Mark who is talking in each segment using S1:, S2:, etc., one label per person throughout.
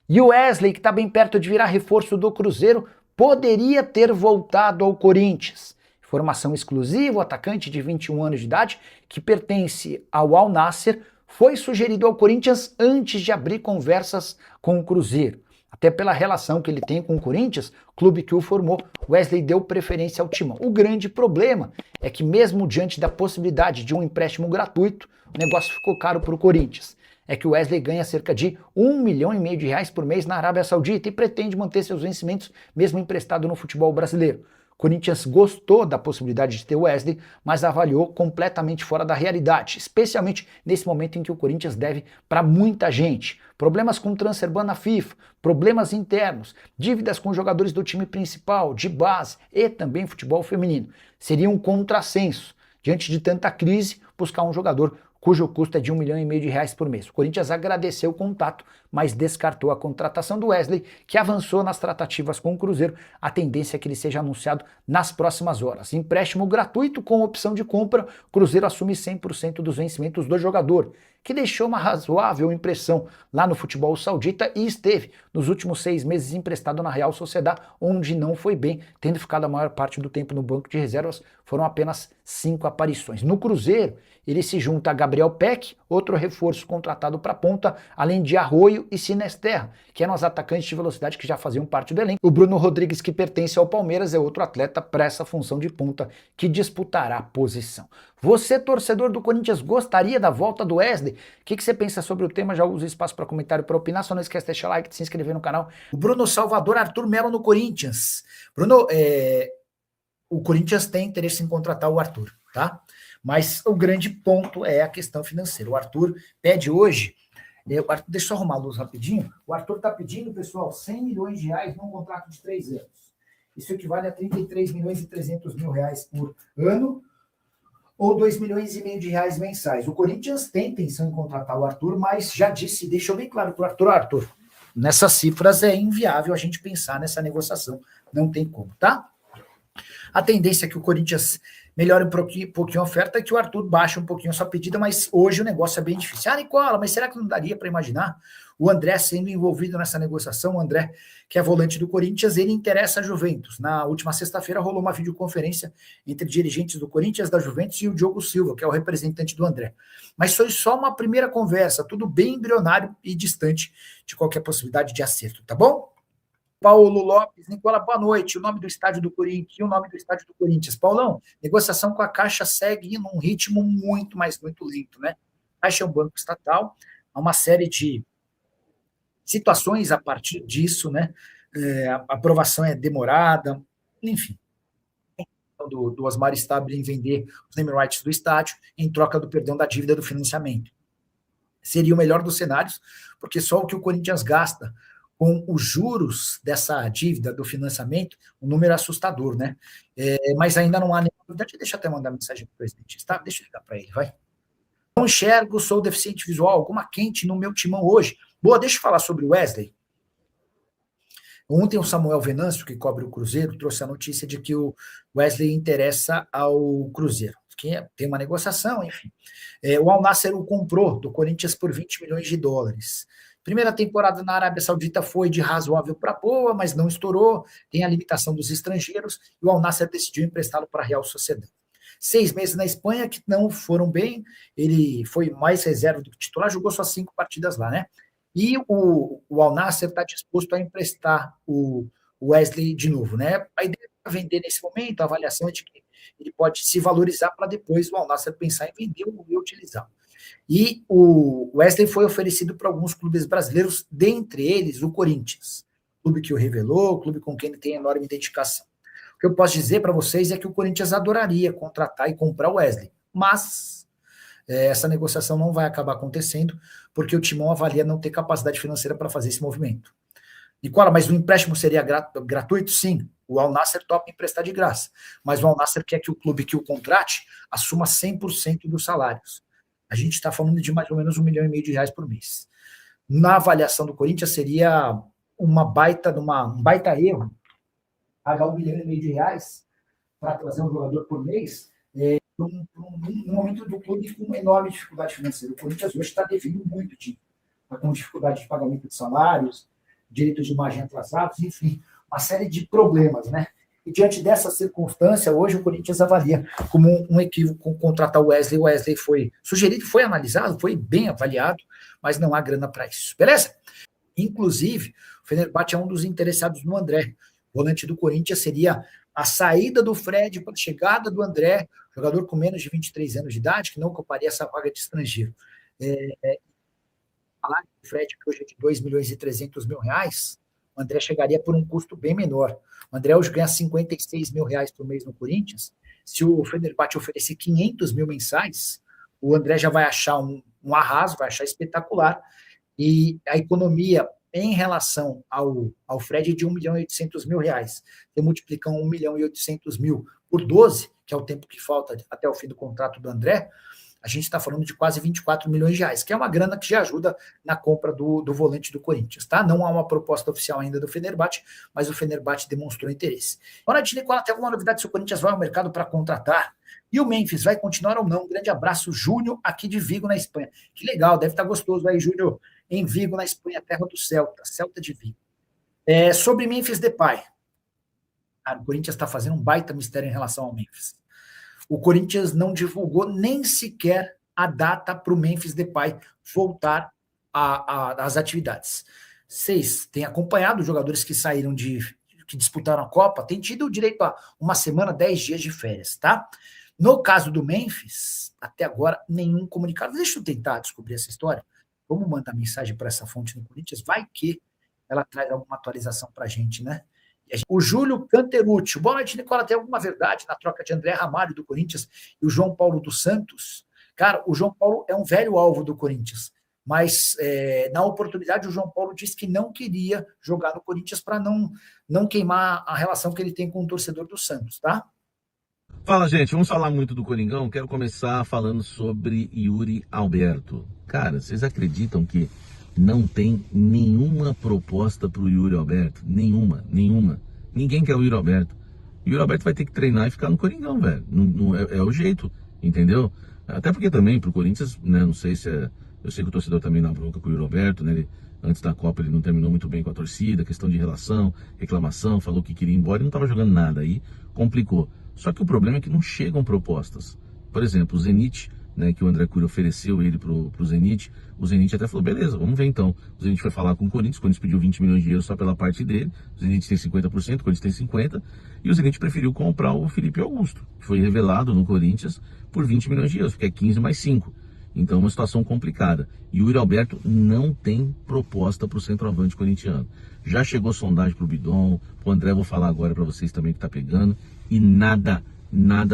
S1: E o Wesley, que está bem perto de virar reforço do Cruzeiro, poderia ter voltado ao Corinthians. Informação exclusiva: o atacante de 21 anos de idade, que pertence ao Al Nassr, foi sugerido ao Corinthians antes de abrir conversas com o Cruzeiro. Até pela relação que ele tem com o Corinthians, clube que o formou, Wesley deu preferência ao Timão. O grande problema é que mesmo diante da possibilidade de um empréstimo gratuito, o negócio ficou caro para o Corinthians. É que o Wesley ganha cerca de R$1,5 milhão por mês na Arábia Saudita e pretende manter seus vencimentos mesmo emprestado no futebol brasileiro. O Corinthians gostou da possibilidade de ter o Wesley, mas avaliou completamente fora da realidade, especialmente nesse momento em que o Corinthians deve para muita gente. Problemas com o transfer ban na FIFA, problemas internos, dívidas com jogadores do time principal, de base e também futebol feminino. Seria um contrassenso, diante de tanta crise, buscar um jogador cujo custo é de R$1,5 milhão por mês. O Corinthians agradeceu o contato, mas descartou a contratação do Wesley, que avançou nas tratativas com o Cruzeiro. A tendência é que ele seja anunciado nas próximas horas. Empréstimo gratuito com opção de compra, o Cruzeiro assume 100% dos vencimentos do jogador, que deixou uma razoável impressão lá no futebol saudita e esteve nos últimos 6 meses emprestado na Real Sociedad, onde não foi bem, tendo ficado a maior parte do tempo no banco de reservas. Foram apenas 5 aparições. No Cruzeiro, ele se junta a Gabriel Peck, outro reforço contratado para a ponta, além de Arroio e Sinesterra, que eram os atacantes de velocidade que já faziam parte do elenco. O Bruno Rodrigues, que pertence ao Palmeiras, é outro atleta para essa função de ponta que disputará a posição. Você, torcedor do Corinthians, gostaria da volta do Wesley? O que você pensa sobre o tema? Já usa espaço para comentário, para opinar. Só não esquece de deixar o like, de se inscrever no canal. O Bruno Salvador, Arthur Melo no Corinthians. Bruno, o Corinthians tem interesse em contratar o Arthur, tá? Mas o grande ponto é a questão financeira. O Arthur pede hoje, deixa eu só arrumar a luz rapidinho, o Arthur está pedindo, pessoal, R$100 milhões num contrato de 3 anos. Isso equivale a R$33.300.000 por ano, ou R$2,5 milhões mensais. O Corinthians tem intenção em contratar o Arthur, mas já disse, deixou bem claro para o Arthur, nessas cifras é inviável a gente pensar nessa negociação, não tem como, tá? A tendência é que o Corinthians melhore um pouquinho a oferta, é que o Arthur baixe um pouquinho a sua pedida, mas hoje o negócio é bem difícil. Nicola, mas será que não daria para imaginar o André sendo envolvido nessa negociação? O André, que é volante do Corinthians, ele interessa a Juventus. Na última sexta-feira rolou uma videoconferência entre dirigentes do Corinthians, da Juventus e o Diogo Silva, que é o representante do André. Mas foi só uma primeira conversa, tudo bem embrionário e distante de qualquer possibilidade de acerto, tá bom? Paulo Lopes, Nicola, boa noite. O nome do estádio do Corinthians e o nome do estádio do Corinthians. Paulão, negociação com a Caixa segue num ritmo muito lento, né? A Caixa é um banco estatal, há uma série de situações a partir disso, né? A aprovação é demorada, enfim. Do Osmar Stabile em vender os name rights do estádio em troca do perdão da dívida do financiamento. Seria o melhor dos cenários, porque só o que o Corinthians gasta com os juros dessa dívida do financiamento, um número assustador, né? Mas ainda não há nenhuma novidade. Deixa eu até mandar mensagem para o presidente, tá? Deixa eu ligar para ele, vai. Não enxergo, sou deficiente visual, alguma quente no meu timão hoje. Boa, deixa eu falar sobre o Wesley. Ontem o Samuel Venâncio, que cobre o Cruzeiro, trouxe a notícia de que o Wesley interessa ao Cruzeiro, que tem uma negociação, enfim. O Al Nassr o comprou do Corinthians por $20 milhões. Primeira temporada na Arábia Saudita foi de razoável para boa, mas não estourou, tem a limitação dos estrangeiros, e o Al Nassr decidiu emprestá-lo para a Real Sociedad. 6 meses na Espanha, que não foram bem, ele foi mais reserva do que titular, jogou só 5 partidas lá, né? E o Al Nassr está disposto a emprestar o Wesley de novo, né? A ideia é vender nesse momento, a avaliação é de que ele pode se valorizar para depois o Al Nassr pensar em vender ou reutilizar. E o Wesley foi oferecido para alguns clubes brasileiros, dentre eles o Corinthians, clube que o revelou, clube com quem ele tem enorme identificação. O que eu posso dizer para vocês é que o Corinthians adoraria contratar e comprar o Wesley, mas essa negociação não vai acabar acontecendo, porque o Timão avalia não ter capacidade financeira para fazer esse movimento. Nicola, mas o empréstimo seria gratuito? Sim. O Al Nassr topa emprestar de graça, mas o Al Nassr quer que o clube que o contrate assuma 100% dos salários. A gente está falando de mais ou menos R$1,5 milhão por mês. Na avaliação do Corinthians, seria um baita erro pagar R$1,5 milhão para trazer um jogador por mês, num momento do clube com uma enorme dificuldade financeira. O Corinthians hoje está devendo muito, está com dificuldade de pagamento de salários, direitos de imagem atrasados, enfim, uma série de problemas, né? E diante dessa circunstância, hoje o Corinthians avalia como um equívoco contratar o Wesley. O Wesley foi sugerido, foi analisado, foi bem avaliado, mas não há grana para isso, beleza? Inclusive, o Fenerbahçe é um dos interessados no André. O volante do Corinthians seria a saída do Fred para a chegada do André, jogador com menos de 23 anos de idade, que não ocuparia essa vaga de estrangeiro. Falar que o Fred, que hoje é de 2 milhões e 300 mil reais, o André chegaria por um custo bem menor. O André hoje ganha 56 mil reais por mês no Corinthians. Se o Fenerbahçe oferecer 500 mil mensais, o André já vai achar um arraso, vai achar espetacular. E a economia em relação ao Fred é de 1 milhão e 800 mil reais. Você multiplica 1 milhão e 800 mil por 12, que é o tempo que falta até o fim do contrato do André, a gente está falando de quase 24 milhões de reais, que é uma grana que já ajuda na compra do volante do Corinthians, tá? Não há uma proposta oficial ainda do Fenerbahçe, mas o Fenerbahçe demonstrou interesse. Agora, Nicola, tem alguma novidade se o Corinthians vai ao mercado para contratar? E o Memphis vai continuar ou não? Um grande abraço, Júnior, aqui de Vigo, na Espanha. Que legal, deve estar gostoso aí, Júnior, em Vigo, na Espanha, terra do Celta, Celta de Vigo. Sobre Memphis Depay. Cara, o Corinthians está fazendo um baita mistério em relação ao Memphis. O Corinthians não divulgou nem sequer a data para o Memphis Depay voltar às atividades. Vocês têm acompanhado os jogadores que saíram que disputaram a Copa, têm tido o direito a uma semana, 10 dias de férias, tá? No caso do Memphis, até agora, nenhum comunicado. Deixa eu tentar descobrir essa história. Vamos mandar mensagem para essa fonte no Corinthians, vai que ela traz alguma atualização para a gente, né? O Júlio Canterucci. Boa noite, Nicola. Tem alguma verdade na troca de André Ramalho do Corinthians e o João Paulo dos Santos? Cara, o João Paulo é um velho alvo do Corinthians, mas na oportunidade o João Paulo disse que não queria jogar no Corinthians para não queimar a relação que ele tem com o torcedor do Santos, tá?
S2: Fala, gente, vamos falar muito do Coringão. Quero começar falando sobre Yuri Alberto. Cara, vocês acreditam que não tem nenhuma proposta para o Yuri Alberto? Nenhuma. Ninguém quer o Yuri Alberto. O Yuri Alberto vai ter que treinar e ficar no Coringão, velho. Não é o jeito, entendeu? Até porque também pro Corinthians, né, não sei se é... Eu sei que o torcedor também na bronca com o Yuri Alberto, né? Antes da Copa ele não terminou muito bem com a torcida, questão de relação, reclamação, falou que queria ir embora e não estava jogando nada, aí complicou. Só que o problema é que não chegam propostas. Por exemplo, o Zenit, né, que o André Cury ofereceu ele pro Zenit, o Zenit até falou, beleza, vamos ver então. O Zenit foi falar com o Corinthians pediu 20 milhões de euros só pela parte dele, o Zenit tem 50%, o Corinthians tem 50%, e o Zenit preferiu comprar o Felipe Augusto, que foi revelado no Corinthians por 20 milhões de euros, porque é 15 mais 5. Então é uma situação complicada. E o Yuri Alberto não tem proposta para o centroavante corintiano. Já chegou sondagem para o Bidon, o André vou falar agora para vocês também que está pegando, e nada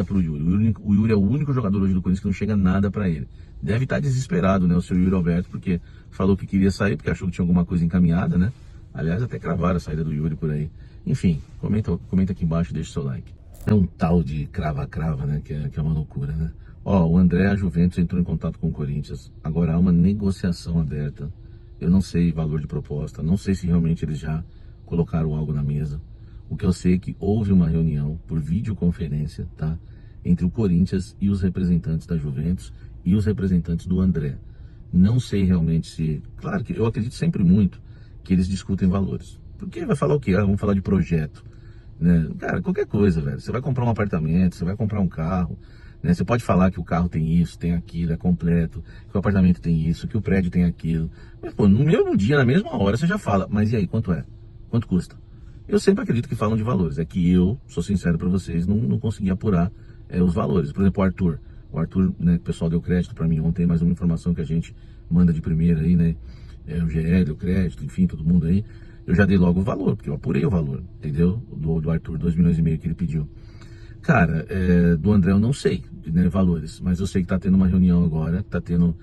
S2: para o Yuri. O Yuri é o único jogador hoje do Corinthians que não chega nada para ele. Deve estar desesperado, né, o seu Yuri Alberto, porque falou que queria sair, porque achou que tinha alguma coisa encaminhada, né? Aliás, até cravaram a saída do Yuri por aí. Enfim, comenta aqui embaixo e deixa o seu like. É um tal de crava-crava, né, que é uma loucura, né? O André, a Juventus entrou em contato com o Corinthians. Agora há uma negociação aberta. Eu não sei valor de proposta, não sei se realmente eles já colocaram algo na mesa. O que eu sei é que houve uma reunião por videoconferência, tá? Entre o Corinthians e os representantes da Juventus e os representantes do André. Não sei realmente se... Claro que eu acredito sempre muito que eles discutem valores. Porque vai falar o quê? Vamos falar de projeto, né? Cara, qualquer coisa, velho. Você vai comprar um apartamento, você vai comprar um carro... Você pode falar que o carro tem isso, tem aquilo, é completo, que o apartamento tem isso, que o prédio tem aquilo. Mas, pô, no mesmo dia, na mesma hora, você já fala, mas e aí, quanto é? Quanto custa? Eu sempre acredito que falam de valores. É que eu, sou sincero para vocês, não consegui apurar os valores. Por exemplo, o Arthur. O Arthur, né, o pessoal deu crédito para mim ontem, mais uma informação que a gente manda de primeira aí, né? O GL, o crédito, enfim, todo mundo aí. Eu já dei logo o valor, porque eu apurei o valor, entendeu? Do Arthur, 2,5 milhões que ele pediu. Cara, do André eu não sei, né, valores, mas eu sei que tá tendo uma reunião agora, tá tendo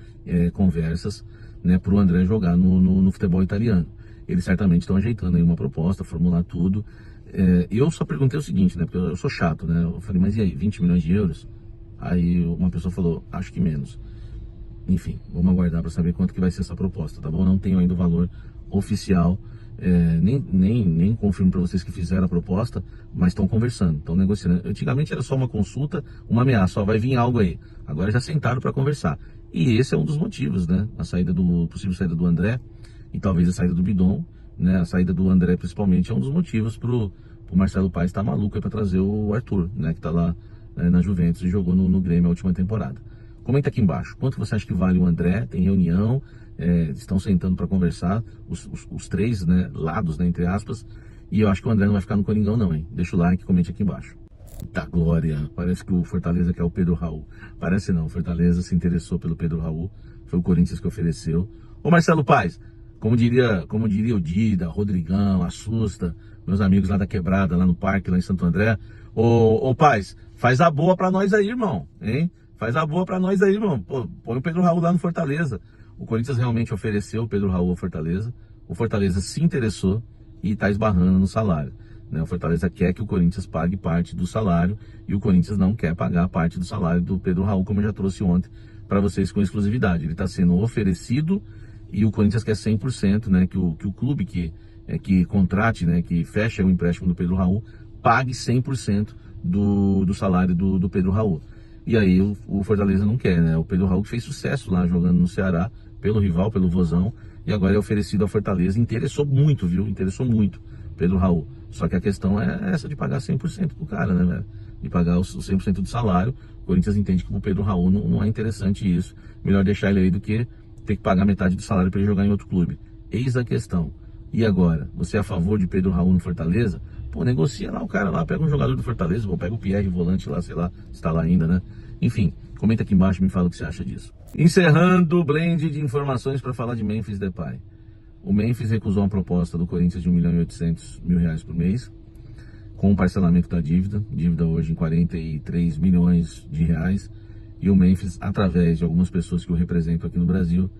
S2: conversas, né, pro André jogar no futebol italiano. Eles certamente estão ajeitando aí uma proposta, formular tudo. Eu só perguntei o seguinte, né, porque eu sou chato, né, eu falei, mas e aí, 20 milhões de euros? Aí uma pessoa falou, acho que menos. Enfim, vamos aguardar para saber quanto que vai ser essa proposta, tá bom? Não tenho ainda o valor oficial. Nem confirmo para vocês que fizeram a proposta, mas estão conversando, estão negociando. Antigamente era só uma consulta, uma ameaça, vai vir algo aí. Agora já sentaram para conversar. E esse é um dos motivos, né? A possível saída do André e talvez a saída do Bidon, né? A saída do André, principalmente, é um dos motivos pro Marcelo Paes estar maluco para trazer o Arthur, né? Que tá lá na Juventus e jogou no Grêmio a última temporada. Comenta aqui embaixo, quanto você acha que vale o André? Tem reunião, estão sentando para conversar, os três, né, lados, né, entre aspas, e eu acho que o André não vai ficar no Coringão não, hein? Deixa o like e comente aqui embaixo. Da glória, parece que o Fortaleza quer o Pedro Raul. Parece não, o Fortaleza se interessou pelo Pedro Raul, foi o Corinthians que ofereceu. Ô Marcelo Paes, como diria o Dida, Rodrigão, Assusta, meus amigos lá da Quebrada, lá no parque, lá em Santo André. Ô Paes, faz a boa pra nós aí, irmão, hein? Faz a boa pra nós aí, irmão. Pô, põe o Pedro Raul lá no Fortaleza. O Corinthians realmente ofereceu o Pedro Raul ao Fortaleza. O Fortaleza se interessou e tá esbarrando no salário, né? O Fortaleza quer que o Corinthians pague parte do salário e o Corinthians não quer pagar parte do salário do Pedro Raul, como eu já trouxe ontem para vocês com exclusividade. Ele está sendo oferecido e o Corinthians quer 100%, né? Que o clube que contrate, né? Que feche o empréstimo do Pedro Raul, pague 100% do salário do Pedro Raul. E aí o Fortaleza não quer, né? O Pedro Raul que fez sucesso lá jogando no Ceará, pelo rival, pelo Vozão, e agora é oferecido ao Fortaleza. Interessou muito, viu? Interessou muito Pedro Raul. Só que a questão é essa de pagar 100% pro cara, né, velho? De pagar os 100% do salário. O Corinthians entende que pro Pedro Raul não é interessante isso. Melhor deixar ele aí do que ter que pagar metade do salário para ele jogar em outro clube. Eis a questão. E agora? Você é a favor de Pedro Raul no Fortaleza? Pô, negocia lá o cara lá, pega um jogador do Fortaleza, ou pega o Pierre volante lá, sei lá, se tá lá ainda, né? Enfim, comenta aqui embaixo e me fala o que você acha disso. Encerrando o blend de informações para falar de Memphis Depay. O Memphis recusou uma proposta do Corinthians de R$ 1.800.000 por mês, com o parcelamento da dívida hoje em 43 milhões de reais, e o Memphis, através de algumas pessoas que o representam aqui no Brasil,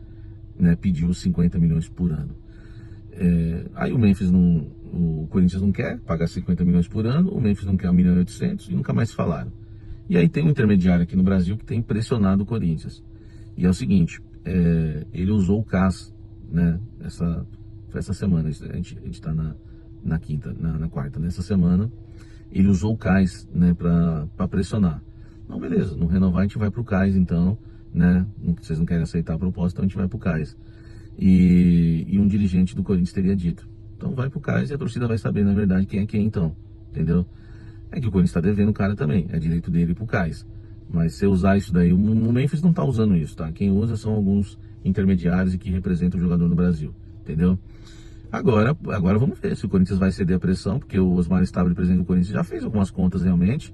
S2: né, pediu 50 milhões por ano. Aí o Memphis o Corinthians não quer pagar 50 milhões por ano, o Memphis não quer 1.800.000 e nunca mais falaram. E aí tem um intermediário aqui no Brasil que tem pressionado o Corinthians. E é o seguinte, ele usou o CAS, né, essa semana, a gente está na quinta, na quarta, nessa semana, ele usou o CAS, né, para pressionar. Não, beleza, não renovar a gente vai pro CAS então, né, vocês não querem aceitar a proposta, então a gente vai pro CAS. E um dirigente do Corinthians teria dito, então vai pro CAS e a torcida vai saber, na verdade, quem é quem então, entendeu? É que o Corinthians está devendo o cara também, é direito dele ir pro CAS. Mas se usar isso daí, o Memphis não tá usando isso, tá? Quem usa são alguns intermediários e que representam o jogador no Brasil, entendeu? Agora vamos ver se o Corinthians vai ceder a pressão, porque o Osmar Stabile, presidente do Corinthians, já fez algumas contas realmente,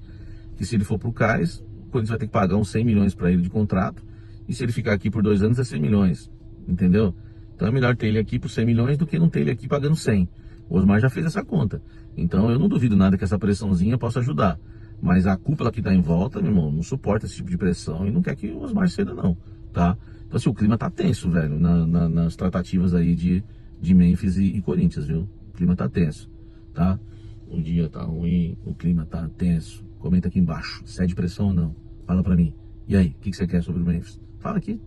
S2: que se ele for pro CAS, o Corinthians vai ter que pagar uns 100 milhões para ele de contrato, e se ele ficar aqui por 2 anos é 100 milhões, entendeu? Então é melhor ter ele aqui por 100 milhões do que não ter ele aqui pagando 100. O Osmar já fez essa conta. Então eu não duvido nada que essa pressãozinha possa ajudar. Mas a cúpula que está em volta, meu irmão, não suporta esse tipo de pressão e não quer que o Osmar ceda não, tá? Então assim, o clima tá tenso, velho, nas tratativas aí de Memphis e Corinthians, viu? O clima tá tenso, tá? O dia tá ruim, o clima tá tenso. Comenta aqui embaixo, cede pressão ou não? Fala pra mim. E aí, o que você quer sobre o Memphis? Fala aqui,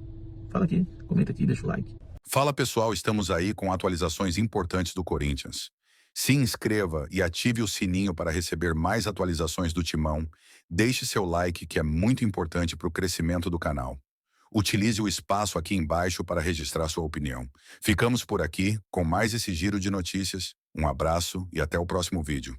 S2: comenta aqui, deixa o like.
S3: Fala pessoal, estamos aí com atualizações importantes do Corinthians. Se inscreva e ative o sininho para receber mais atualizações do Timão. Deixe seu like, que é muito importante para o crescimento do canal. Utilize o espaço aqui embaixo para registrar sua opinião. Ficamos por aqui com mais esse giro de notícias. Um abraço e até o próximo vídeo.